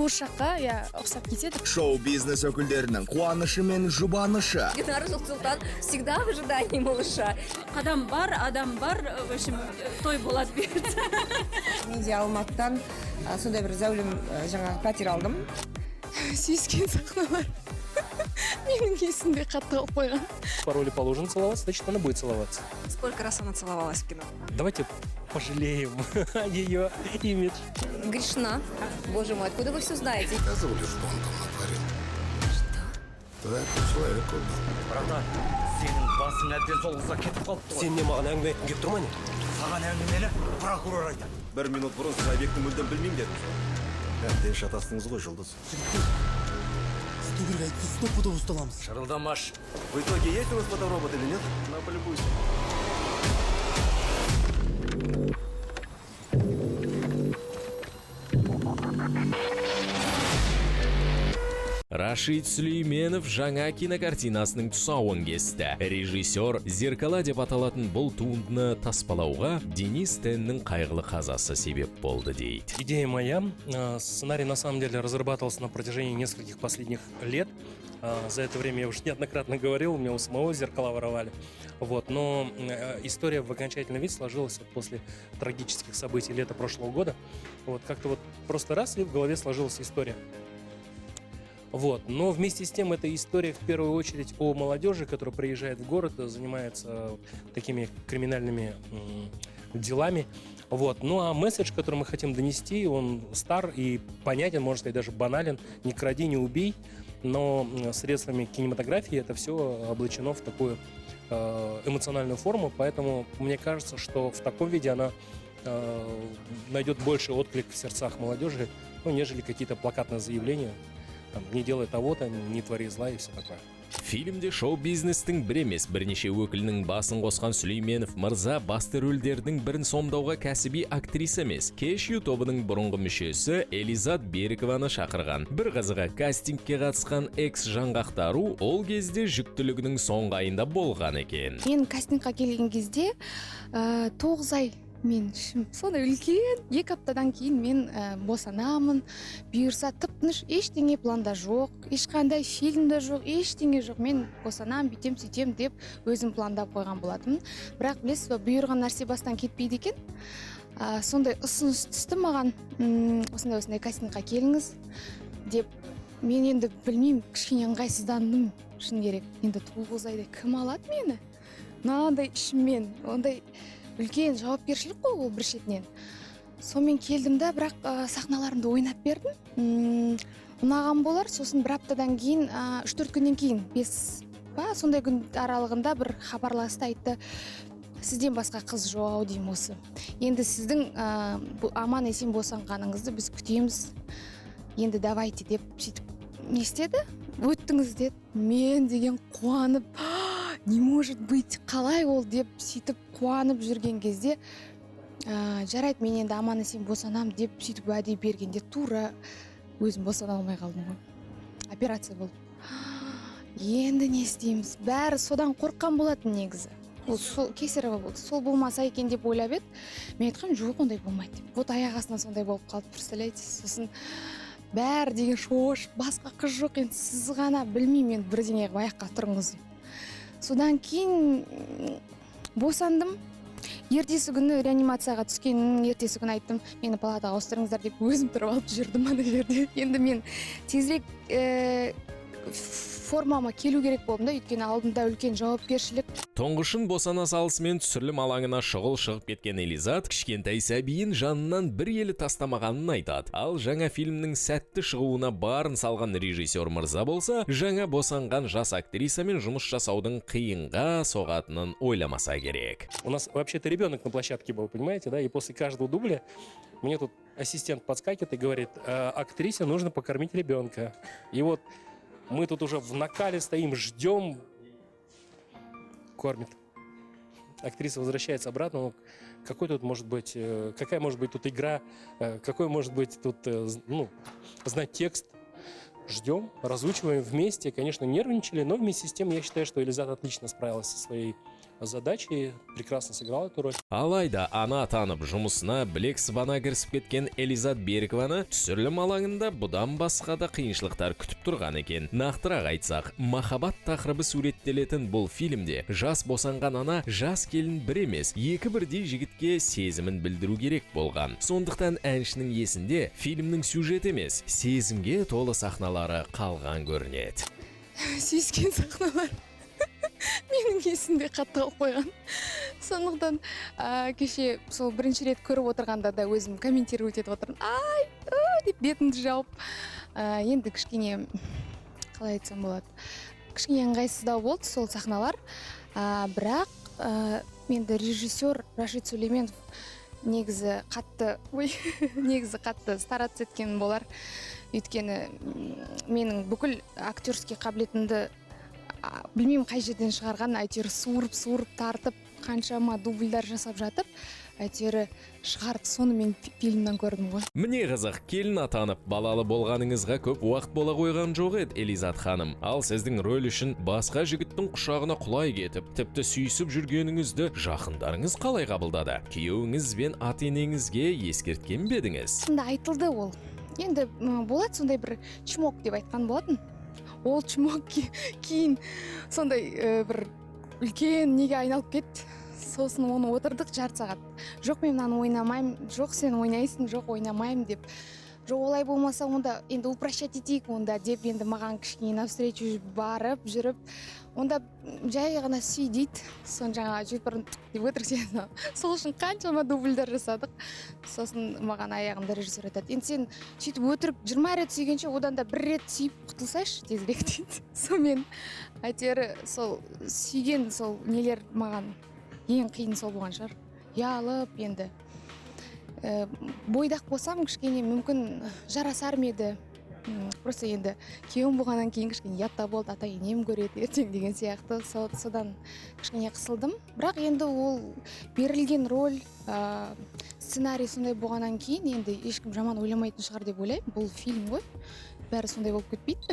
қуыршаққа ұқсап кетеді. Шоу-бизнес өкілдерінің қуанышы мен жұбанышы. Динара Султан всегда в ожидании малыша. Адам бар, в общем, той болады бұйыртса. Менде Алматыдан сондай бір зәулім жаңағы пәтер алдым. Сүйіскен сахналар. Менің есімде қатты қалып қойған. По роли положено целоваться, значит, она будет целоваться. Сколько раз она целовалась в кино? Давайте пожалеем ее имидж. Грешна. Боже мой, откуда вы все знаете? Сказывали, что он там натворил. Что? Да, это человек отдал. Братан, сенің басың әбден солғызға кетіп қалыпты ғой. Сен не маған әңгіме айтқың келіп тұр ма не? Саған әңгімені прокурор айтады. 1 минут бұрын сіз Айбекті мүлдем білмеймін дедіңіз. Әбден шатастыңыз ғой, Жұлдыз. Сізді айтты, стопудов ұсталамыз. Шырылдамаш. В итоге есть у вас фоторобот или нет? На, полюбуйся. Рашид Сүлейменов жаңа кинокартинасының тұсауын кесті. Режиссер «Зеркала» деп аталатын бұл туындыны таспалауға Денис Теннің қайғылы қазасы себеп болды дейді. Идея моя. Сценарий на самом деле разрабатывался на протяжении нескольких последних лет. За это время я уже неоднократно говорил, у меня у самого зеркала воровали. Вот. Но история в окончательный вид сложилась после трагических событий лета прошлого года. Вот. Как-то вот просто раз и в голове сложилась история. Вот. Но вместе с тем эта история в первую очередь о молодежи, которая приезжает в город, занимается такими криминальными делами. Вот. Ну а месседж, который мы хотим донести, он стар и понятен, можно сказать, даже банален. Не кради, не убей. Но средствами кинематографии это все облачено в такую эмоциональную форму. Поэтому мне кажется, что в таком виде она найдет больше отклик в сердцах молодежи, нежели какие-то плакатные заявления. Там, не делай того-то, не твори зла и все такое. Фильмде шоу-бизнестің бір емес бірнеше өкілінің басын қосқан Сүлейменов мырза басты рөлдердің бірін сомдауға кәсіби актриса емес, Кешью тобының бұрынғы мүшесі Элизат Берікованы шақырған. Бір қызығы кастингке қатысқан экс-жаңғақтару ол кезде жүктілігінің соңғы айында болған екен. Мен кастингқа келген кезде 9 ай мен сондай үлкен, 2 аптадан кейін мен босанамын, бұйырса тып-тыныш, ештеңе планда жоқ, ешқандай фильмде жоқ, ештеңе жоқ, мен босанам, бүйтем, сөйтем деп өзім пландап қойған болатымын. Бірақ білесіз бе, бұйырған нәрсе бастан кетпейді екен. Сондай ұсыныс түсті маған, осындай кастингқа келіңіз деп. Мен енді білмеймін, кішкене ыңғайсыздандым, шын керек. Енді 9 айда кім алады мені? Мынандай ішіммен, ондай үлкен жауапкершілік қой ол бір шетінен. Сонымен келдім да, бірақ сахналарымды ойнап бердім. Ұнаған болар, сосын бір аптадан кейін, 3-4 күннен кейін, 5 сондай күн аралығында бір хабарласты, айтты, сізден басқа қыз жоқ деймін осы. Енді сіздің аман есен босанғаныңызды біз күтеміз. Енді давайте деп сөйтіп не істеді? Өттіңіз деді. Мен деген қуанып, не может быть, қалай ол деп сөйтіп қуанып жүрген кезде, жарайды, мен енді аман есен босанам деп сөйтіп уәде бергенде тура өзім босана алмай қалдым ғой. Операция болды. Енді не істейміз? Бәрі содан қорыққан болатын негізі. Ол кесарево болды. Сол болмаса екен деп ойлап еді. Мен айтқам, жоқ, ондай болмайды деп. Вот аяқ астынан сондай болып қалды, представляете? Сосын бәрі деген шош, басқа қыз жоқ, енді сіз ғана білмеймін, енді бірдеңе аяққа тұрыңыз. Содан кейін босандым. Ертесі күні реанимацияға түскенін, ертесі күні айттым, мені палатаға ауыстырыңыздар деп өзім тұрып алып жүрдім ана жерде. Енді мен тезірек формама келу керек болдым да, өйткені алдымда үлкен жауапкершілік. Тоңғышын босана салысымен түсірілім алаңына шұғыл шығып кеткен Элизат кішкентай сәбиін жанынан бір елі тастамағанын айтады. Ал жаңа фильмнің сәтті шығуына барын салған режиссер мырза болса, жаңа босанған жас актрисамен жұмыс жасаудың қиынға соғатынын ойламаса керек. У нас вообще-то ребенок на площадке был, понимаете, да? И после каждого дубля мне тут ассистент подскакивает и говорит, актрисе нужно покормить ребенка. И вот мы тут уже в накале стоим, ждем, кормит. Актриса возвращается обратно. Ну, какой тут может быть, какая может быть тут игра, какой может быть тут, знать текст. Ждем, разучиваем вместе. Конечно, нервничали, но вместе с тем я считаю, что Элизат отлично справилась со своей задачи, прекрасно сыграл эту роль. Алайда ана атанып жұмысына білек сыбана кірісіп кеткен Элизат Берікованы түсірілім алаңында бұдан басқа да қиыншылықтар күтіп тұрған екен. Нақтырақ айтсақ, махаббат тақырыбы суреттелетін бұл фильмде жас босанған ана жас келін бір емес, екі бірдей жігітке сезімін білдіру керек болған. Сондықтан әншінің есінде фильмнің сюжет емес, сезімге толы сахналары қалған көрінеді. Сүйіскен сахналар менің есімде қатты қалып қойған. Сондықтан кеше сол бірінші рет көріп отырғанда да өзім комментировать етіп отырмын. Деп бетімді жауып. Енді кішкене, қалай айтсам болады, кішкене ыңғайсыздау болды сол сахналар. Бірақ енді режиссер Рашид Сүлейменов негізі қатты стараться еткен болар. Өйткені менің бүкіл актерский қабілетімді білмеймін қай жерден шығарған, әйтеуір суырып тартып, қаншама дубльдар жасап жатып, әйтеуір шығарып, соны мен фильмнен көрдім ғой. Міне қызық, келін атанып, балалы болғаныңызға көп уақыт бола қойған жоқ еді, Элизат ханым. Ал сіздің рөл үшін басқа жігіттің құшағына құлай кетіп, тіпті сүйісіп жүргеніңізді жақындарыңыз қалай қабылдады? Күйеуіңіз бен ата-енеңізге ескерткен бе едіңіз? Сонда айтылды ол. Енді болады сондай бір чмок деп айтқан болатын. Ол чмок кейін сондай бір үлкен неге айналып кетті. Сосын оны отырдық жарты сағат. Жоқ, мен мынаны ойнамаймын, жоқ, сен ойнайсың, жоқ, ойнамаймын деп. Жоқ, олай болмаса онда енді упрощать етейік онда деп енді маған кішкене навстречу барып жүріп, онда жай ғана сүй дейді. Сон жаңа жетпірін деп өтірсен. Сол үшін қаншама дубльдар жасадық. Сосын маған аяғында режиссер айтады: енді сен сөйтіп өтірік 20 рет сүйгенше одан да бір рет сүйіп құтылсайшы тезірек дейді. Сонымен әйтеуір сол сүйген сол нелер маған ең қиын сол болған шығар. Ялып енді бойдақ болсам кішкене мүмкін жарасар ма еді. Просто енді күйеуім болғаннан кейін кішкене ятта болды, ата-енем көреді ертең деген сияқты. Содан кішкене қысылдым. Бірақ енді ол берілген роль, сценарий сондай болғаннан кейін енді ешкім жаман ойламайтын шығар деп ойлаймын. Бұл фильм ғой. Бәрі сондай болып кетпейді.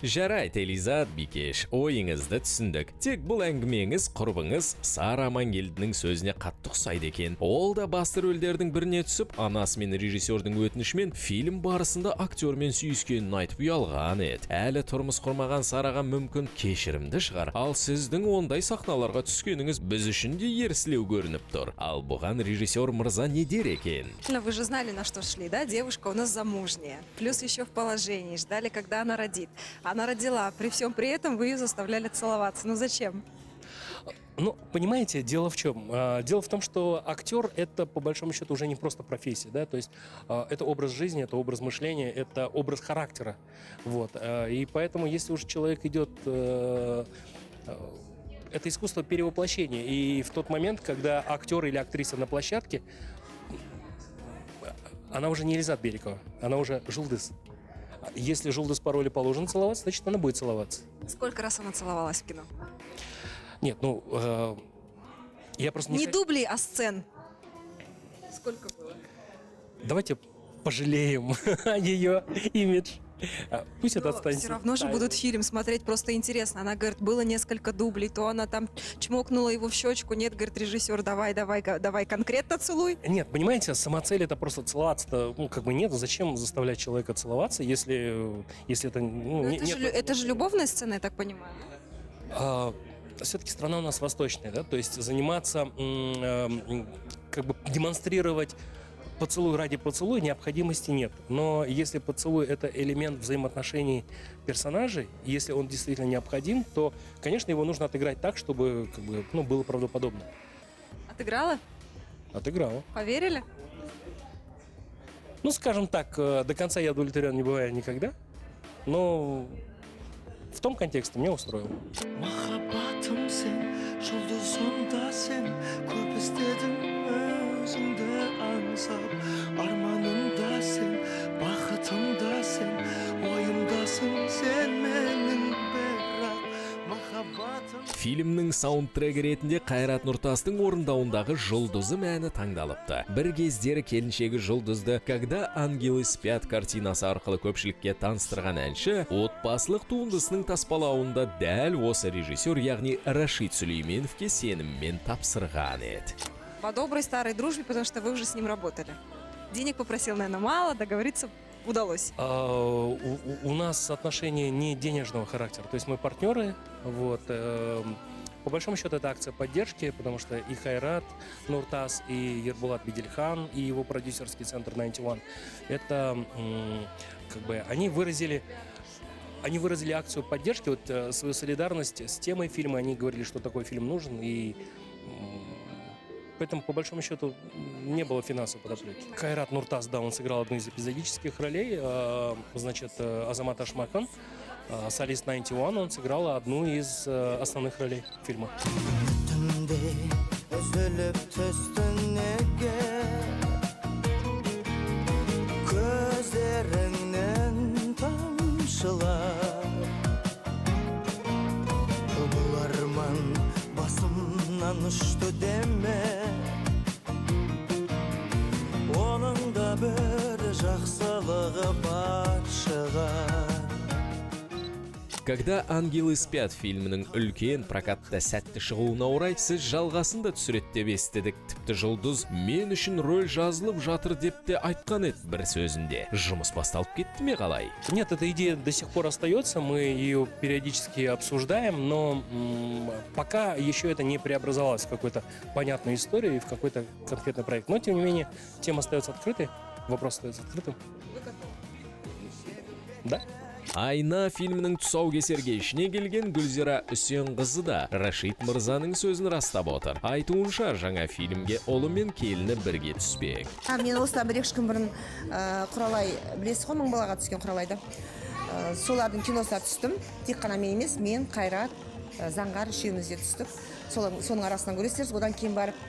Жарайды, Элизат Бикеш, ойыңызды түсіндік. Тек бұл әңгімеңіз құрбыңыз Сара Амангелдінің сөзіне қатты ұқсайды екен. Ол да басты рөлдердің біріне түсіп, анасы мен режиссердің өтінішімен фильм барысында актермен сүйіскенін айтып ұялған еді. Әлі тұрмыс құрмаған Сараға мүмкін кешірімді шығар. Ал сіздің ондай сахналарға түскеніңіз біз үшін де ерсілеу көрініп тұр. Ал бұған режиссер мырза не дер екен? Вы же знали, на что шли, да? Девушка у нас замужняя, плюс еще в положении, ждали, когда она родит. Она родила, при всем при этом вы ее заставляли целоваться. Ну зачем? Ну, понимаете, дело в чем? Дело в том, что актер — это, по большому счету, уже не просто профессия, да, то есть это образ жизни, это образ мышления, это образ характера, вот. И поэтому, если уж человек идет... Это искусство перевоплощения. И в тот момент, когда актер или актриса на площадке, она уже не Элизат Берикова, она уже Жулдыз. Если Жулдыз по роли положено целоваться, значит, она будет целоваться. Сколько раз она целовалась в кино? Нет, ну, я просто не дублей, а сцен. Сколько было? Давайте пожалеем ее имидж. Пусть это останется. Все равно же будут фильм смотреть, просто интересно. Она говорит, было несколько дублей, то она там чмокнула его в щечку. Нет, говорит режиссер, давай конкретно целуй. Нет, понимаете, самоцель — это просто целоваться-то, ну, как бы нет. Зачем заставлять человека целоваться, если это... Ну, это же любовная сцена, я так понимаю. Все-таки страна у нас восточная, да, то есть заниматься, как бы демонстрировать поцелуй ради поцелуя необходимости нет. Но если поцелуй — это элемент взаимоотношений персонажей, если он действительно необходим, то, конечно, его нужно отыграть так, чтобы, как бы, ну, было правдоподобно. Отыграла? Отыграла. Поверили? Ну, скажем так, до конца я удовлетворен не бываю никогда, но в том контексте меня устроило. Armanımda sen, bakıtımda sen, oyumdasın sen benim berrak, mahabat Фильмнің саундтрекі ретінде Қайрат Нұртастың орындауындағы жұлдызы мәні таңдалыпты. Бір кездері келіншегі жұлдызды «Когда ангелы спят» картинасы арқылы көпшілікке таныстырған әнші, отбасылық туындысының таспалауында дәл осы режиссер, яғни Рашид Сүлейменовке сеніммен тапсырған еді. По доброй старой дружбе, потому что вы уже с ним работали. Денег попросил, наверное, мало, договориться удалось. У нас отношения не денежного характера, то есть мы партнеры. Вот. По большому счету это акция поддержки, потому что и Хайрат Нуртас, и Ербулат Бедельхан, и его продюсерский центр 91, это как бы они выразили акцию поддержки, вот, свою солидарность с темой фильма, они говорили, что такой фильм нужен, и поэтому, по большому счету, не было финансовой подоплеки. Хайрат Нуртас, да, он сыграл одну из эпизодических ролей, значит, Азамат Ашмакан, солист 91, он сыграл одну из основных ролей фильма. Uçtu deme Onun da bir жақсылығы бар шығар. «Когда ангелы спят» фильмінің үлкен прокатта сәтті шығуына орай, сіз жалғасын да түсіреді деп естідік. Тіпті жұлдыз «Мен үшін роль жазылып жатыр» деп те айтқан еді бір сөзінде. Жұмыс басталып кетті ме қалай? Нет, эта идея до сих пор остается, мы ее периодически обсуждаем, но пока еще это не преобразовалось в какую-то понятную историю и в какой-то конкретный проект. Но, тем не менее, тема остается открытой, вопрос остается открытым. Да? Айна фильмінің тұсаукесерге ішіне келген Гүлзира Үсенқызы да Рашид Мырзаның сөзін растап отыр. Айтуынша, жаңа фильмге ұлы мен келіні бірге түспек. Мен осыдан бір-екі күн бұрын Құралай, білесіз ғой, мың балаға түскен Құралайды. Солардың киносына түстім. Тек қана мен емес, мен, Қайрат, Заңғар үшеуміз де түстік. Соның арасынан көресіздер. Одан кейін барып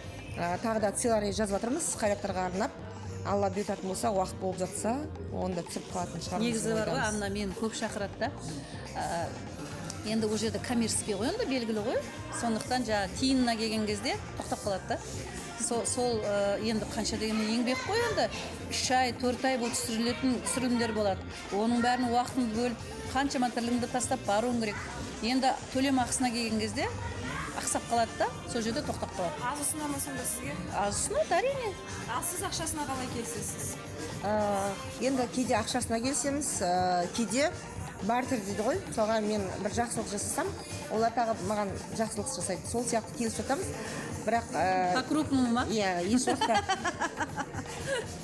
тағы да сценарий жазып жатырмыз Қайраттарға арнап. Алла бұйыртатын болса, уақыт болып жатса, онда түсіп қалатын шығармыз. Негізі бар ғой, Анна мен көп шақырады да. Енді ол жерде коммерческий ғой, енді белгілі ғой. Сондықтан тиынына келген кезде тоқтап қалады да. Сол енді қанша дегенде еңбек қой, енді 3 ай, 4 ай болып түсірілімдер болады. Оның бәрін уақытын бөліп, қаншама тірлігіңді тастап баруың керек. Енді төлем ақысына келген кезде ақсап қалады да, сол жерде тоқтап қалады. Аз ұсына ма сонда сізге? Аз ұсынады, әрине. Ал сіз ақшасына қалай келісесіз? Енді кейде ақшасына келісеміз, кейде бартер дейді ғой. Соған мен бір жақсылық жасасам, олар тағы маған жақсылық жасайды. Сол сияқты келісіп жатамыз. Бірақ по-крупному ма? Иә, еш уақытта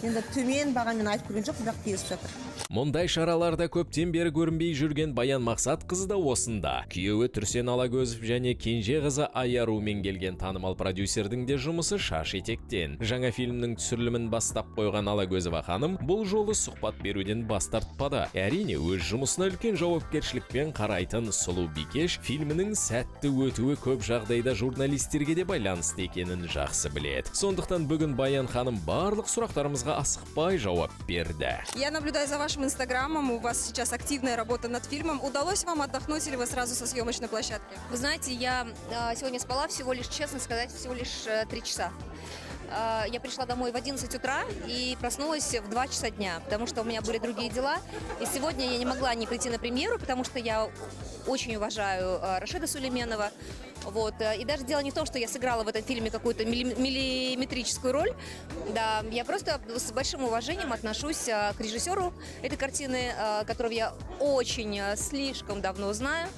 енді төмен бағамен айтып көрген жоқ, бірақ келісіп жатыр. Мұндай шараларда көптен бері көрінбей жүрген Баян Мақсат қызы да осында. Күйеуі Түрсен Алагөзов және кенже қызы Аярумен келген танымал продюсердің де жұмысы шаш етектен. Жаңа фильмнің түсірілімін бастап қойған Алагөзова ханым бұл жолы сұхбат беруден бас тартпады. Әрине, өз жұмысына үлкен жауапкершілікпен қарайтын Сұлу Бикеш фильмінің сәтті өтуі көп жағдайда журналистерге де байланысты екенін жақсы біледі. Сондықтан бүгін Баян ханым барлық сұрақтарымызға асықпай жауап берді. Я наблюдаю за вашим инстаграмом, у вас сейчас активная работа над фильмом. Удалось вам отдохнуть или вы сразу со съемочной площадки? Вы знаете, я сегодня спала всего лишь, честно сказать, всего лишь 3 часа. Я пришла домой в 11 утра и проснулась в 2 часа дня, потому что у меня были другие дела. И сегодня я не могла не прийти на премьеру, потому что я очень уважаю Рашида Сулейменова. Вот. И даже дело не в том, что я сыграла в этом фильме какую-то миллиметрическую роль. Да, я просто с большим уважением отношусь к режиссеру этой картины, которого я очень слишком давно знаю.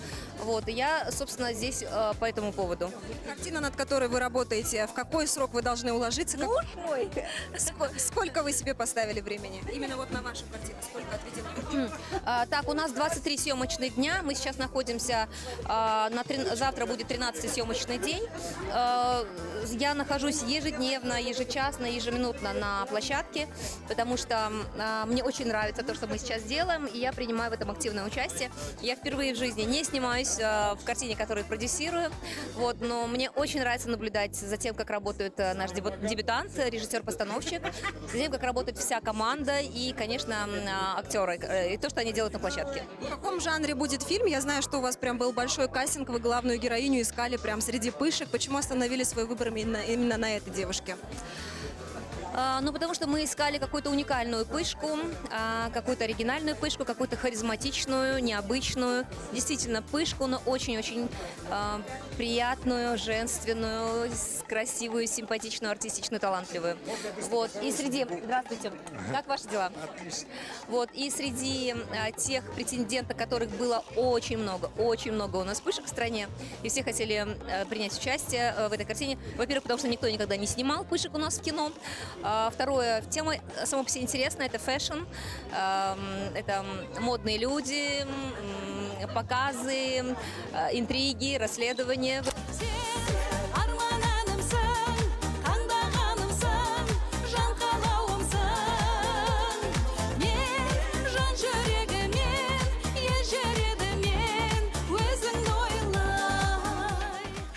Вот. И я, собственно, здесь по этому поводу. Картина, над которой вы работаете, в какой срок вы должны уложиться? Сколько вы себе поставили времени? Именно вот на вашу картину, сколько отведено? Так, у нас 23 съемочных дня. Мы сейчас находимся, завтра будет 13-й съемочный день. Я нахожусь ежедневно, ежечасно, ежеминутно на площадке, потому что мне очень нравится то, что мы сейчас делаем, и я принимаю в этом активное участие. Я впервые в жизни не снимаюсь снимаюсь в картине, которую продюсирую. Вот, но мне очень нравится наблюдать за тем, как работает наш дебютант, режиссер-постановщик, за тем, как работает вся команда и, конечно, актеры, и то, что они делают на площадке. В каком жанре будет фильм? Я знаю, что у вас прям был большой кастинг, вы главную героиню искали прям среди пышек. Почему остановили свой выбор именно на этой девушке? Ну, потому что мы искали какую-то уникальную пышку, какую-то оригинальную пышку, какую-то харизматичную, необычную. Действительно, пышку, но очень-очень приятную, женственную, красивую, симпатичную, артистичную, талантливую. Вот. И среди... Здравствуйте. Как ваши дела? Отлично. Вот. И среди тех претендентов, которых было очень много у нас пышек в стране, и все хотели принять участие в этой картине. Во-первых, потому что никто никогда не снимал пышек у нас в кино. Второе, тема сама по себе интересная, это фэшн, это модные люди, показы, интриги, расследования.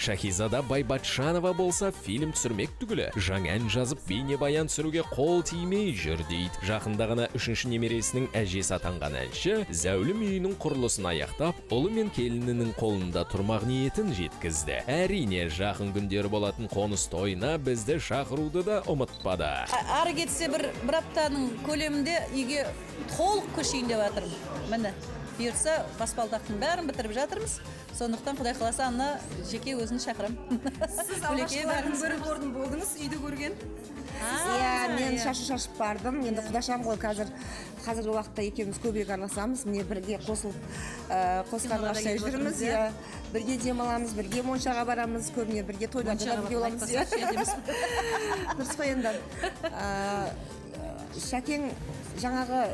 Шахизада Байбатшанова болса фильм түсірмек түгілі. Жаңа ән жазып бейнебаян түсіруге қол тимей жүр дейді. Жақында ғана 3-ші немересінің әжесі атанған әнші зәулім үйінің құрылысын аяқтап, ұлы мен келінінің қолында тұрмақ ниетін жеткізді. Әрине, жақын күндері болатын қоныс тойына бізді шақыруды да ұмытпады. Ары кетсе бір аптаның көлемінде үйге толық көшейін деп жатырмын. Міне, бұйыртса баспалдақтың бәрін бітіріп жатырмыз. Сондықтан Құдай қаласа ана жеке өзін шақырам. Сіз алғашқылардың бірі болдыңыз, үйді көрген? Иә, мен шашып бардым. Енді құдашам ғой қазіргі уақытта екеуміз көбірек араласамыз. Міне бірге қосқан аштай жүрміз. Бірге демаламыз, бірге Моншаға барамыз, көбіне бірге тойларда да бірге боламыз. Дұрыс қой енді. Шәкең жаңағы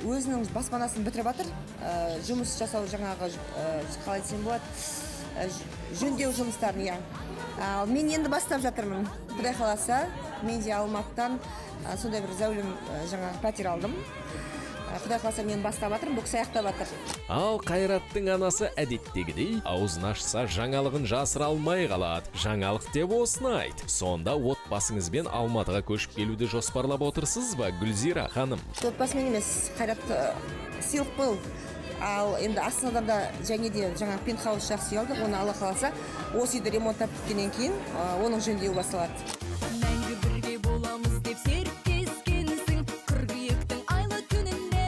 өзінің баспанасын бітіріп жатыр. Жұмыс жасау жаңағы қалай десем болады, жөндеу жұмыстарын, иә. Мен енді бастап жатырмын. Құдай қаласа, мен де Алматыдан сондай бір зәулім жаңағы пәтер алдым. Құдай қаласа мен бастап жатырмын, бұл кісі аяқтап жатыр. Ал Қайраттың анасы әдеттегідей аузын ашса жаңалығын жасыра алмай қалады. Жаңалық деп осыны айт. Сонда отбасыңызбен Алматыға көшіп келуді жоспарлап отырсыз ба, Гүлзира ханым? Отбасымен емес, Қайрат сыйлық бол. Ал енді Астанадан да және де жаңа пентхаус жақсы алды. Оны Алла қаласа, осы үйді ремонттап біткеннен кейін оның жөндеуі басталады. Мәңгі бірге боламыз деп серіктескенсің, қыркүйектің айлы күнінде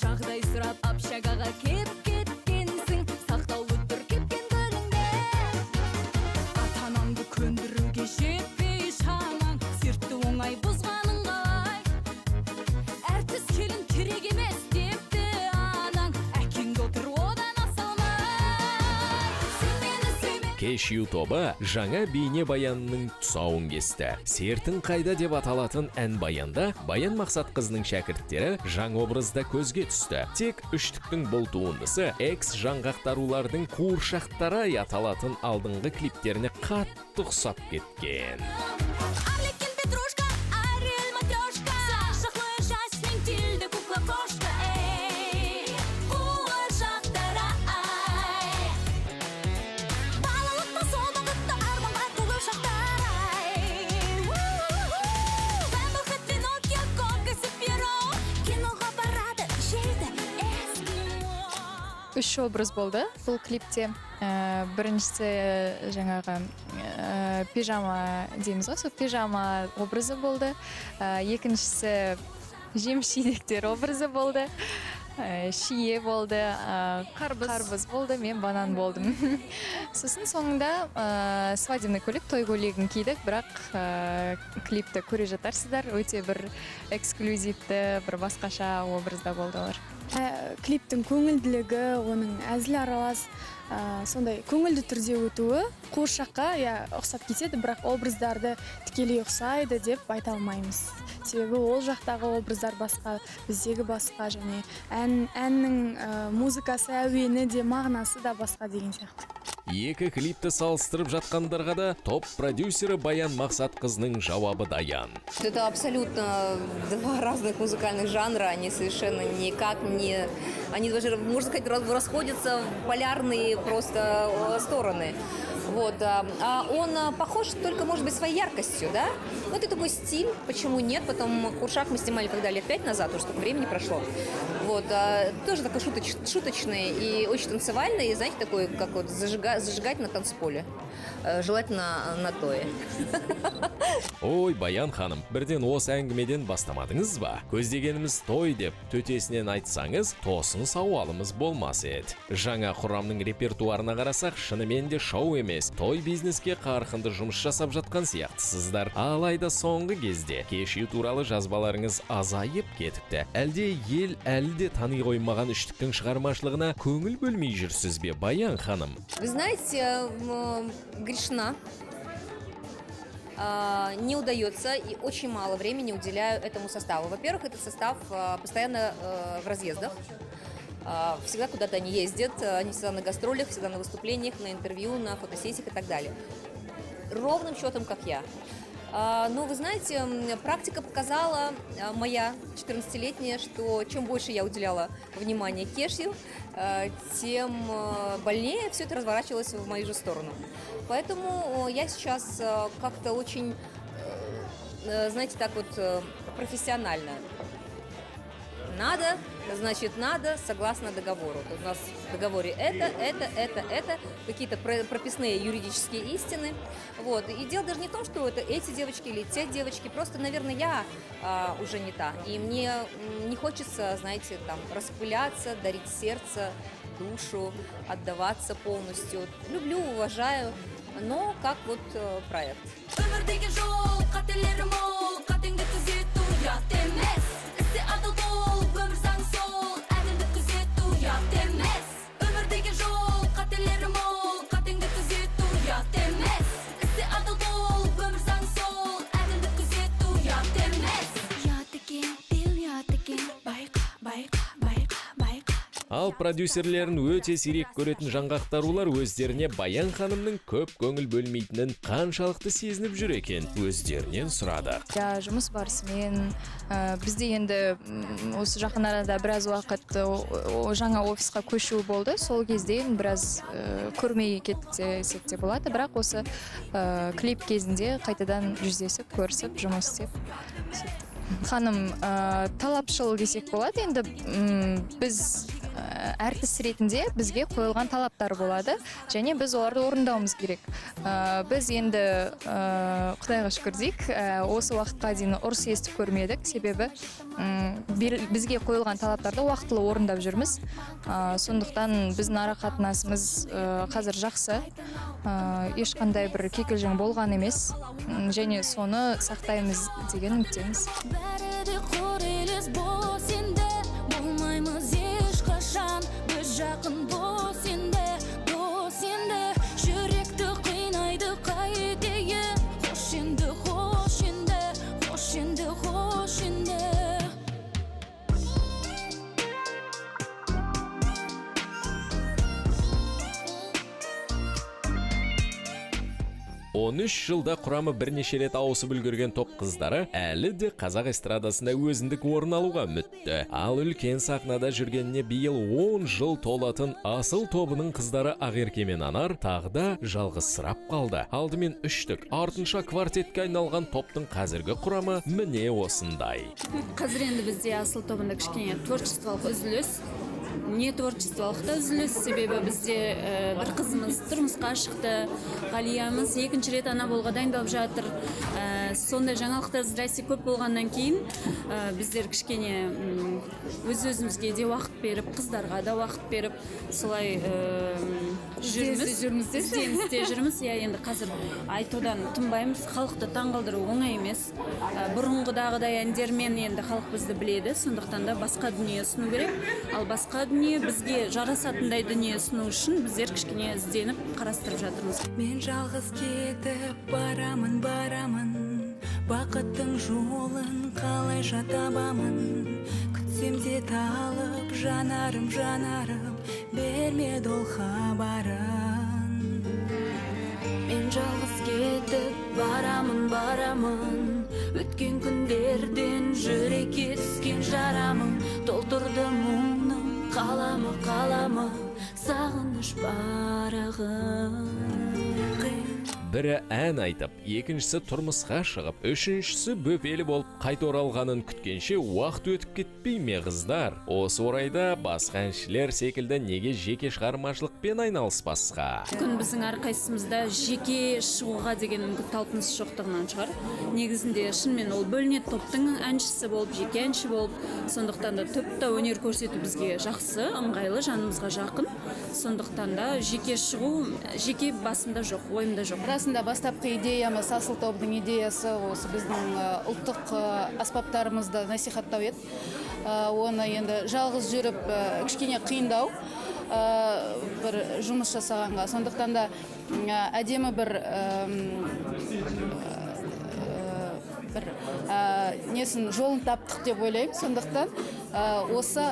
жағдай сұрап общагаға кеп кеткенсің, сақтаулы тұр кепкен күніңде ата-анаңды көндіруге жетпей шамаң, сертті оңай бұзғаның қалай, әртіс келін керек емес депті анаң, әкеңді отыр одан асалмай, сен мені сүйме. Кеш тобы жаңа бейне баянның тұсауын кесті. Сертің қайда деп аталатын ән баянда Баян Мақсатқызының шәкірттері жаңа образда көзге түсті. Тек үштіктің бұл туындысы экс-жаңғақтарулардың қуыршақтары аталатын алдыңғы клиптеріне қатты ұқсап кеткен. Үш образ болды бұл клипте. Біріншісі жаңағы пижама дейміз ғой, сол пижама образы болды. Екіншісі жеміс-жидектер образы болды. Шие болды, қарбыз болды, мен банан болдым. Сосын соңында свадебный көйлек, той көйлегін кидік, бірақ клипті көре жатарсыздар, өте бір эксклюзивті, бір басқаша образда болды олар. Клиптің көңілділігі, оның әзіл аралас, сондай көңілді түрде өтуі қуыршаққа ұқсап кетеді, бірақ образдарды тікелей ұқсайды деп айта алмаймыз. Себебі ол жақтағы образдар басқа, біздегі басқа, және әннің музыкасы, әуені де, мағынасы да басқа деген сияқты. Екі клипті салыстырып жатқандарға да топ продюсері Баян Мақсатқызының жауабы даян. Это абсолютно два разных музыкальных жанра, они совершенно никак не... Они даже, можно сказать, расходятся в полярные просто стороны. Вот. А он похож только, может быть, своей яркостью, да? Ну, это такой стиль, почему нет? Потом «Куршак» мы снимали когда лет 5 назад, уже столько времени прошло. Вот. Тоже такой шуточный и очень танцевальный, и, знаете, такой, как вот зажигать на танцполе. Желательно на тое. Ой, Баян ханым, бірден осы әңгімеден бастамадыңыз ба? Көздегеніміз той деп төтесінен айтсаңыз, тосын сауалымыз болмас еді. Жаңа құрамның репертуарына қарасақ, шынымен де шоу емес, той бизнеске қарқынды жұмыс жасап жатқан сияқтысыздар. Алайда соңғы кезде кеш ю туралы жазбаларыңыз азайып кетіпті. Әлде ел әлі де тани қоймаған үштіктің шығармашылығына көңіл бөлмей жүрсіз бе, Баян ханым? Вы знаете, грешна. Не удается и очень мало времени уделяю этому составу. Во-первых, этот состав постоянно в разъездах. Всегда куда-то они ездят, они всегда на гастролях, всегда на выступлениях, на интервью, на фотосессиях и так далее. Ровным счетом, как я. Но вы знаете, практика показала, моя 14-летняя, что чем больше я уделяла внимания кешью, тем больнее все это разворачивалось в мою же сторону. Поэтому я сейчас как-то очень, знаете, так вот профессионально. Надо, значит надо, согласно договору. У нас в договоре это, какие-то прописные юридические истины. Вот. И дело даже не в том, что это эти девочки или те девочки, просто, наверное, я уже не та. И мне не хочется, знаете, там, распыляться, дарить сердце, душу, отдаваться полностью. Люблю, уважаю, но как вот проект. Ал продюсерлерін өте сирек көретін жаңғақтарулар өздеріне Баян ханымның көп көңіл бөлмейтінін қаншалықты сезініп жүр екен, өздерінен сұрады. Жұмыс барысымен бізде енді осы жақын арада біраз уақыт жаңа офисқа көшу болды. Сол кезде біраз көрмей кетсек те болады, бірақ осы клип кезінде қайтадан жүздесіп, көрісіп, жұмыс істеп. Ханым талапшыл десек болады, енді біз әртіс ретінде бізге қойылған талаптар болады, және біз оларды орындауымыз керек. Біз енді Құдайға шүкір дейік, осы уақытқа дейін ұрыс естіп көрмедік, себебі бізге қойылған талаптарды уақытылы орындап жүрміз. Сондықтан біздің ара қатынасымыз қазір жақсы, ешқандай бір кикілжің болған емес, және соны сақтаймыз деген үміттеміз. Бәрі қор елес бос енді, болмаймыз ешқашан, біз жақын бос енді, дос енді, жүректі қинайды қай идея, хош енді, хош енді, хош енді, хош енді. 13 жылда құрамы бірнеше рет ауысып үлгерген топ қыздары әлі де қазақ эстрадасында өзіндік орын алуға үмітті. Ал үлкен сахнада жүргеніне биыл 10 жыл толатын асыл тобының қыздары Ақерке мен Анар тағда жалғызсырап қалды. Алдымен үштік, артынша квартетке айналған топтың қазіргі құрамы міне осындай. Қазір енді бізде асыл тобында кішкене творчестволық үзіліс. Не творчестволықта үзіліс, себебі бізде бір қызымыз тұрмысқа шықты, Ғалиямыз екінші рет ана болуға дайындалып жатыр. Сондай жаңалықтар здрасте көп болғаннан кейін біздер кішкене өз-өзімізге де уақыт беріп, қыздарға да уақыт беріп, солай ізденісте жүрміз. Енді қазір айтудан тынбаймыз, халықты таңғалдыру оңай емес. Бұрынғыдағыдай әндермен енді халық бізді біледі, сондықтан да басқа дүние ұсыну керек. Ал басқа дүние бізге жарасатындай дүние ұсыну үшін біздер кішкене ізденіп қарастырып жатырмыз. Мен жалғыз кетіп барамын, бақыттың жолын қалайша табамын. Күтсем де талып жанарым, бермеді ол хабарын. барамын өткен күндерден жүрекке түскен жарамын толтырды мұңның қаламы сағыныш барығын. Бірі ән айтып, екіншісі тұрмысқа шығып, үшіншісі бөпелі болып қайта оралғанын күткенше уақыт өтіп кетпей ме қыздар? Осы орайда басқа әншілер секілді неге жеке шығармашылықпен айналыспасқа? Күн біздің әрқайсымызда жеке шығуға деген талпыныс жоқтығынан шығар. Негізінде шынымен ол бөлінеді топтың әншісі болып, жеке әнші болып, сондықтан да топта өнер көрсету бізге жақсы, ыңғайлы, жанымызға жақын. Сондықтан да жеке шығу жеке басымда жоқ, ойымда жоқ. Расында бастапқы идеямыз, асыл тобының идеясы осы біздің ұлттық аспаптарымызды насихаттау еді. Оны енді жалғыз жүріп кішкене қиындау бір жұмыс жасағанға. Сондықтан да әдемі бір несін жолын таптық деп ойлаймын. Сондықтан осы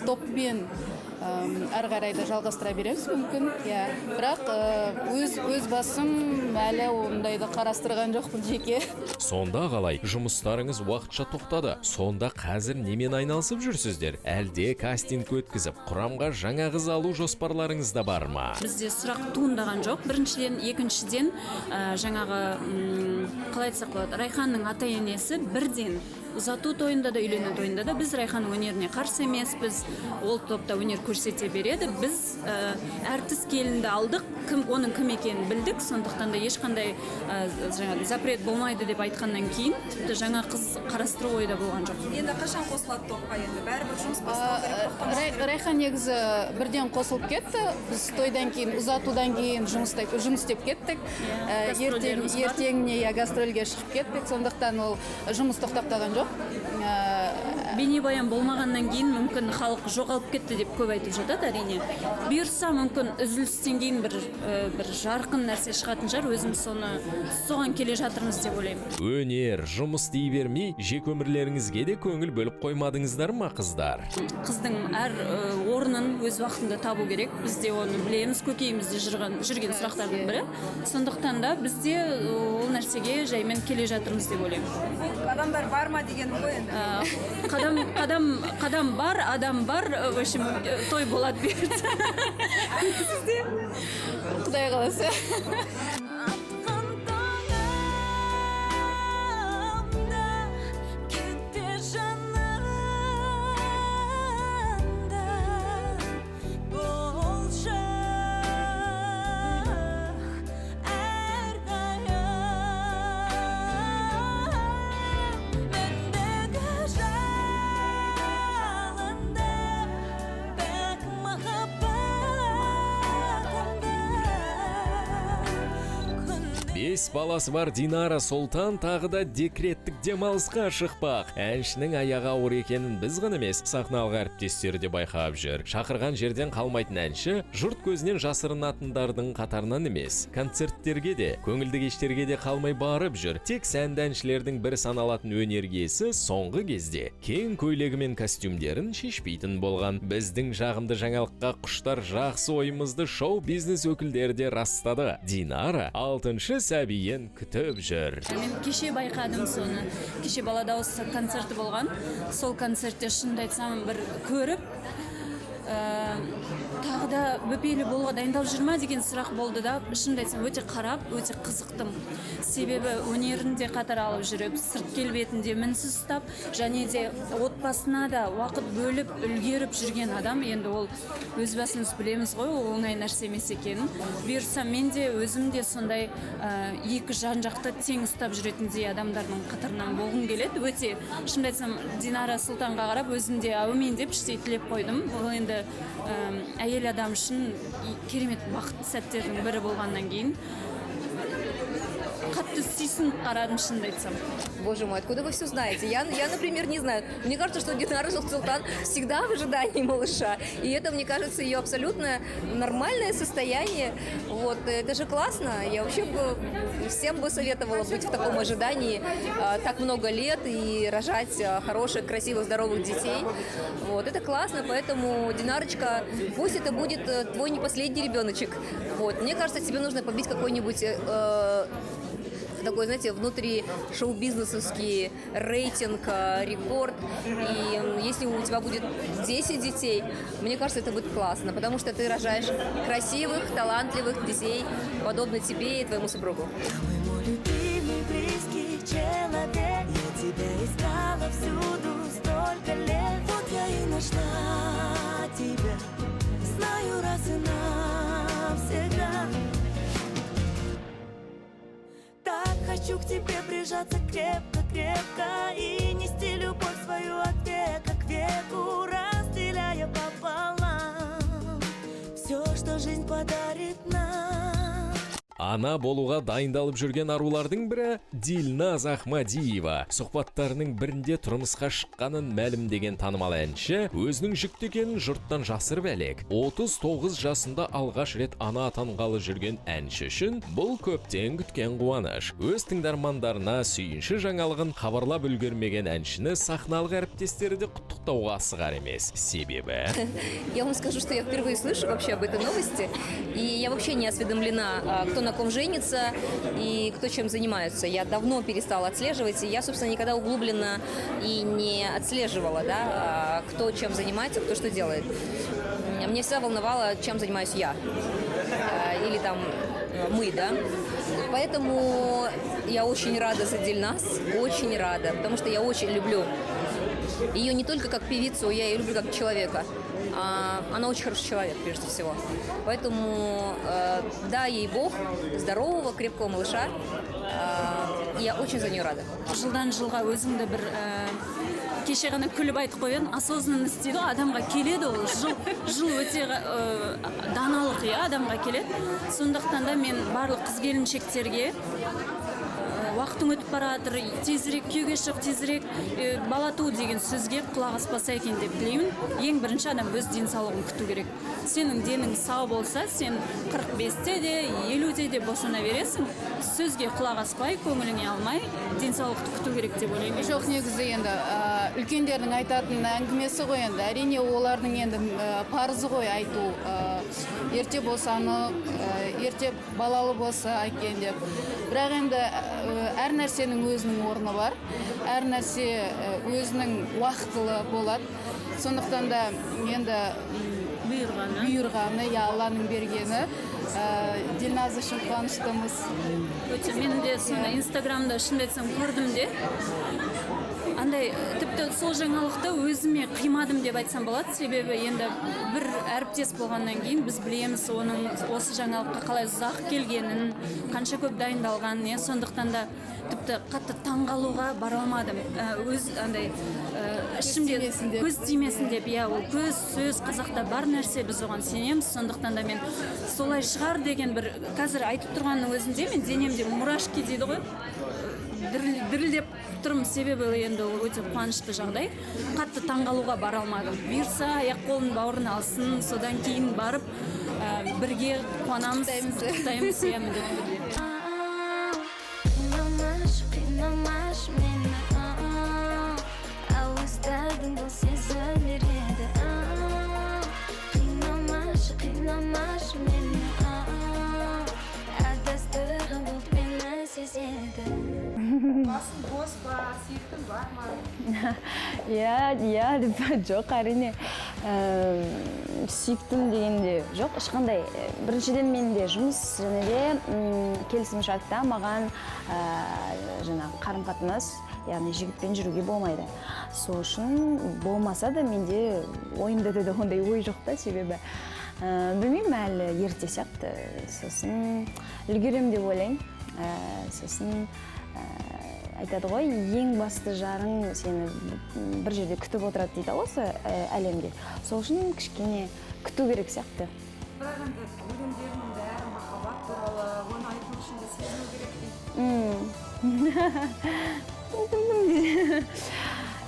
топпен әрі қарай да жалғастыра береміз мүмкін. Бірақ өз басым әлі ондайды қарастырған жоқпын жеке. Сонда қалай? Жұмыстарыңыз уақытша тоқтады. Сонда қазір немен айналысып жүрсіздер? Әлде кастинг өткізіп, құрамға жаңа қыз алу жоспарларыңыз да бар ма? Бізде сұрақ туындаған жоқ. Біріншіден, екіншіден жаңағы қалай айтсақ болады, Райханның ата-енесі бірден ұзату тойында да, үйлену тойында да біз Райханның өнеріне қарсы емеспіз. Ол топта өнер көрсете береді. Біз әртіс келінді алдық, оның кім екенін білдік. Сондықтан да ешқандай запрет болмайды деп айтқаннан кейін тіпті жаңа қыз қарастыру ойда болған жоқ. Енді қашан қосылады топқа енді? Бәрібір жұмыс басталу керек. Райхан негізі бірден қосылып кетті. Біз тойдан кейін, ұзатудан кейін жұмыс істеп кеттік. Ертеңіне гастрольге шығып кеттік. Сондықтан ол жұмыс тоқтап жоқ. Бейнебаян болмағаннан кейін мүмкін халық жоғалып кетті деп көп айтып жатады әрине. Бұйырса мүмкін үзілістен кейін бір жарқын нәрсе шығатын шығар. Өзіміз соған келе жатырмыз деп ойлаймын. Өнер, жұмыс дей бермей, жеке өмірлеріңізге де көңіл бөліп қоймадыңыздар ма қыздар? Қыздың әр орнын өз уақытында табу керек. Біз де оны білеміз, көкейімізде жүрген сұрақтардың бірі. Сондықтан да біз де ол нәрсеге жаймен келе жатырмыз деп ойлаймын. Адамдар бар ма деген ғой енді? Қадам бар, адам бар, в общем, той болады бұйыртса. Сізде? Құдай қаласа. Бес баласы бар Динара Солтан тағы да декреттік демалысқа шықпақ. Әншінің аяғы ауыр екенін біз ғана емес, сахналық әріптестері де байқап жүр. Шақырған жерден қалмайтын әнші, жұрт көзінен жасырынатындардың қатарынан емес, концерттерге де, көңілді кештерге де қалмай барып жүр. Тек сәнді әншілердің бір саналатын өнергесі соңғы кезде кең көйлегі мен костюмдерін шешпейтін болған. Біздің жағымды жаңалыққа құштар жақсы ойымызды шоу-бизнес өкілдері де растады. Динара 6-шы сәбиін күтіп жүр. Мен кеше байқадым соны. Кеше бала дауысы концерті болған. Сол концертте шынымды айтсам бір көріп, тағы да бөпелі болуға дайындалып жүр ма деген сұрақ болды да, шынымды айтсам өте қарап, өте қызықтым. Себебі өнерінде қатар алып жүріп, сырт келбетінде мінсіз ұстап, және де отбасына да уақыт бөліп, үлгеріп жүрген адам. Енді ол өз басымыз білеміз ғой, ол оңай нәрсе емес екенін. Бұйырса мен де өзім де сондай екі жан-жақты тең ұстап жүретіндей адамдардың қатарынан болғым келеді. Өте шынымды айтсам Динара Сұлтанға қарап өзім де әумин деп іштей тілеп қойдым. Ол енді әйел адам үшін керемет бақытты сәттердің бірі болғаннан кейін қатты сүйсініп қарадым, шынымды айтсам. Боже мой, откуда вы все знаете? Я, например, не знаю. Мне кажется, что Динара Султан всегда в ожидании малыша. И это, мне кажется, ее абсолютно нормальное состояние. Вот, это же классно. Я вообще всем бы советовала быть в таком ожидании так много лет и рожать хороших, красивых, здоровых детей. Вот, это классно, поэтому, Динарочка, пусть это будет твой не последний ребеночек. Вот, мне кажется, тебе нужно побить какой-нибудь такой, знаете, внутри шоу-бизнесовский рейтинг, рекорд. И если у тебя будет 10 детей, мне кажется, это будет классно, потому что ты рожаешь красивых, талантливых детей, подобно тебе и твоему супругу. Любимый, близкий человек, я тебя искала всюду столько лет. Вот я и нашла тебя, знаю раз и навсегда. Так хочу к тебе прижаться крепко-крепко и нести любовь свою от века к веку, разделяя пополам все, что жизнь подарит нам. Ана болуға дайындалып жүрген арулардың бірі Дилназ Ахмадиева. Сұхбаттарының бірінде тұрмысқа шыққанын мәлімдеген танымал әнші өзінің жүкті екенін жұрттан жасырып әлек. 39 жасында алғаш рет ана атанғалы жүрген әнші үшін бұл көптен күткен қуаныш. Өз тыңдармандарына сүйінші жаңалығын хабарлап үлгермеген әншіні сахналық әріптестері де құттықтауға асығар емес. Себебі Я вам скажу, что я впервые слышу вообще об этой новости, и я вообще не осведомлена, кто на ком женится и кто чем занимается. Я давно перестала отслеживать, и я, собственно, никогда углубленно и не отслеживала, да, кто чем занимается, кто что делает. Мне всегда волновало, чем занимаюсь я. Или там мы, да. Поэтому я очень рада за Дильназ, очень рада, потому что я очень люблю ее не только как певицу, я ее люблю как человека. Она очень хороший человек, прежде всего. Поэтому дай ей Бог здорового, крепкого малыша. Я очень за нее рада. Жылдан жылға өзімді бір кеше ғана күліп айтып қойын, осознанность дейді ғой, адамға келеді ол. Жыл өте даналық адамға келеді. Сондықтан да мен барлық қыз-келіншектерге уақытың өтіп бара жатыр, тезірек күйеуге шық, тезірек бала ту деген сөзге құлақ аспаса екен деп тілеймін. Ең бірінші адам өз денсаулығын күту керек. Сенің денің сау болса, сен 45-те де, 50-те де босана бересің. Сөзге құлақ аспай, көңіліңе алмай, денсаулықты күту керек деп ойлаймын. Жоқ, негізі енді үлкендердің айтатын әңгімесі ғой енді. Әрине олардың енді парызы ғой айту. Ерте босанып, ерте балалы болса екен деп. Бірақ енді әр нәрсенің өзінің орны бар. Әр нәрсе өзінің уақытылы болады. Сондықтан да енді бұйырғаны, Алланың бергені. Дилназ үшін қуаныштымыз. Мен де соны Инстаграмда шынымды айтсам көрдім де. Андай тіпті сол жаңалықты өзіме қимадым деп айтсам болады. Себебі енді бір әріптес болғаннан кейін біз білеміз оның осы жаңалыққа қалай ұзақ келгенін, қанша көп дайындалғанын. Сондықтан да тіпті қатты таңғалуға бара алмадым. Өз андай ішімде көз тимесін деп, ол көз, сөз қазақта бар нәрсе, біз оған сенеміз. Сондықтан да мен солай шығар деген бір қазір айтып тұрғанның өзінде мен денемде мурашки дейді ғой, дірілдеп тұрмын. Себебі енді өте қуанышты жағдай. Қатты таңғалуға бара алмадым. Бұйырса аяқ қолын бауырын алсын, содан кейін барып бірге қуанамыз, құттықтаймыз. Басың бос па, сүйіктің бар ма? Жоқ, әрине сүйіктім дегенде жоқ. Ешқандай біріншіден менде жұмыс және де келісімшартта маған қарым-қатынас, яғни жігітпен жүруге болмайды. Сол үшін болмаса да менде ойымда да ондай ой жоқ та, себебі білмеймін, әлі ерте сияқты. Сосын үлгерем деп ойлаймын. Сосын айтады ғой, ең басты жарың сені бір жерде күтіп отырады дейді осы әлемде. Сол үшін кішкене күту керек сияқты. Бірақ енді өлеңдерінің бәрі махаббат туралы, оны айту үшін де сезіну керек дейді.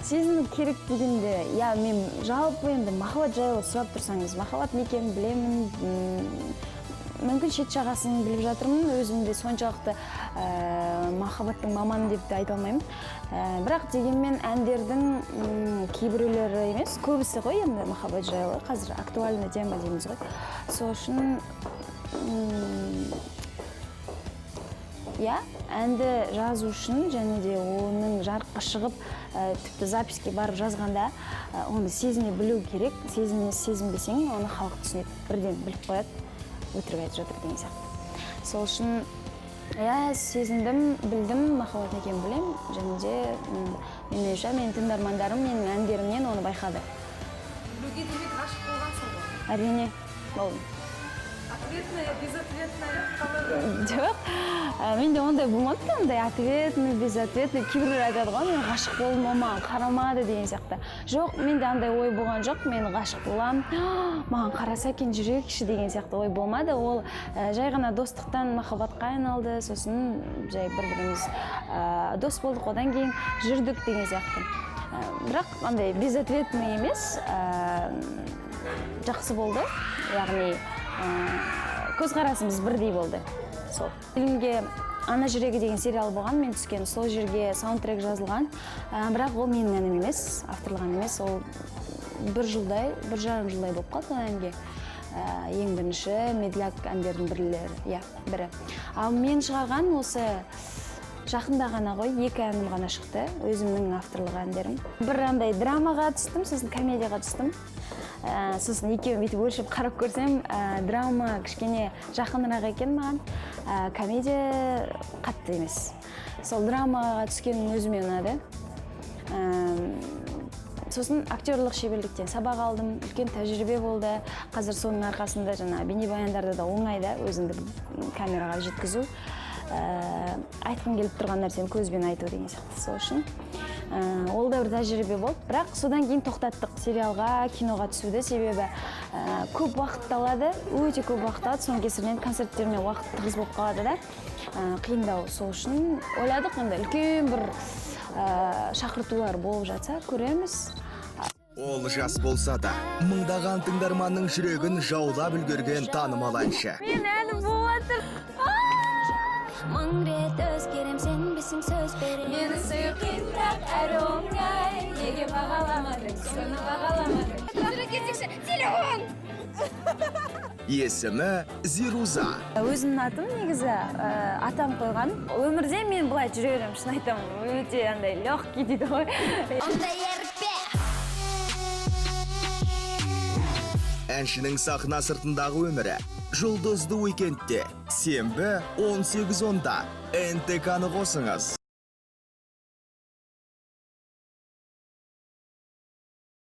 Сезіну керек дегенде, мен жалпы енді махаббат жайлы сұрап тұрсаңыз, махаббат не екенін білемін, мүмкін шет жағасын біліп жатырмын, өзімде соншалықты махаббаттың маманы деп те айта алмаймын. Бірақ дегенмен әндердің кейбіреулері емес, көбісі ғой енді махаббат жайлы, қазір актуальны тема дейміз ғой. Сол үшін иә, әнді жазу үшін және де оның жарыққа шығып, тіпті записке барып жазғанда оны сезіне білу керек. Сезінбесең, оны халық түсінеді, бірден біліп қояды, өтірік айтып жатыр деген сияқты. Сол үшін сезіндім, білдім, махаббат екенін білем, және де мен ойымша менің тыңдармандарым менің әндерімнен оны байқады. Біреуге демек ғашық болғансың ғой? Әрине, болдым. Ответная, безответная қалай? Жоқ, менде ондай болмапты, ондай ответный, безответный. Кейбіреулер айтады ғой, мен ғашық болдым, ол маған қарамады деген сияқты. Жоқ, менде андай ой болған жоқ, мен ғашық болам, маған қараса екен жүрекші деген сияқты ой болмады. Ол жай ғана достықтан махаббатқа айналды, сосын жай бір-біріміз дос болдық, одан кейін жүрдік деген сияқты. Бірақ андай безответный емес, жақсы болды, яғни көзқарасымыз бірдей болды. Сол. Фильмге Ана жүрегі деген сериал болған, мен түскен, сол жерге саундтрек жазылған. Бірақ ол менің әнім емес, авторлық ән емес, ол бір жарым жылдай болып қалды әнге. Ең бірінші медляк әндердің бірі. Ал мен шығарған осы жақында ғана ғой, 2 әнім ғана шықты, өзімнің авторлық әндерім. Бір андай драмаға түстім, сосын комедияға түстім. Сосын екеуін бүйтіп өлшіп қарап көрсем, драма кішкене жақынырақ екен маған, комедия қатты емес. Сол драмаға түскеннің өзіме ұнады. Сосын актерлық шеберліктен сабақ алдым, үлкен тәжірибе болды. Қазір соның арқасында бейнебаяндарда да оңайда өзіңді камераға жеткізу. Айтқым келіп тұрған нәрсені көзбен айту деген сияқты. Сол үшін ол да бір тәжірибе болды. Бірақ содан кейін тоқтаттық сериалға, киноға түсуді, себебі көп уақыт алады, өте көп уақыт алады. Соның кесірінен концерттеріме уақыт тығыз болып қалады да, қиындау. Сол үшін ойладық, енді үлкен бір шақыртулар болып жатса, көреміз. Ол жас болса да, мыңдаған тыңдарманның жүрегін жаулап үлгерген танымал әнші. Мен әнім болатыр. Мың рет өзгерем, сен бесің сөз берем. Мені сүю қиындап әрі оңай. Неге бағаламадың, соны бағаламадың. Жүрек кетекші, телефон! Есімі Зируза. Өзімнің атым негізі атам қойған. Өмірде мен бұлай жүре берем, шын айтамын. Өте андай легкий дейді ғой. Ондай ерікпе! Әншінің сахна сыртындағы өмірі жұлдызды уикендте сенбі 18:10-да НТК-ны қосыңыз.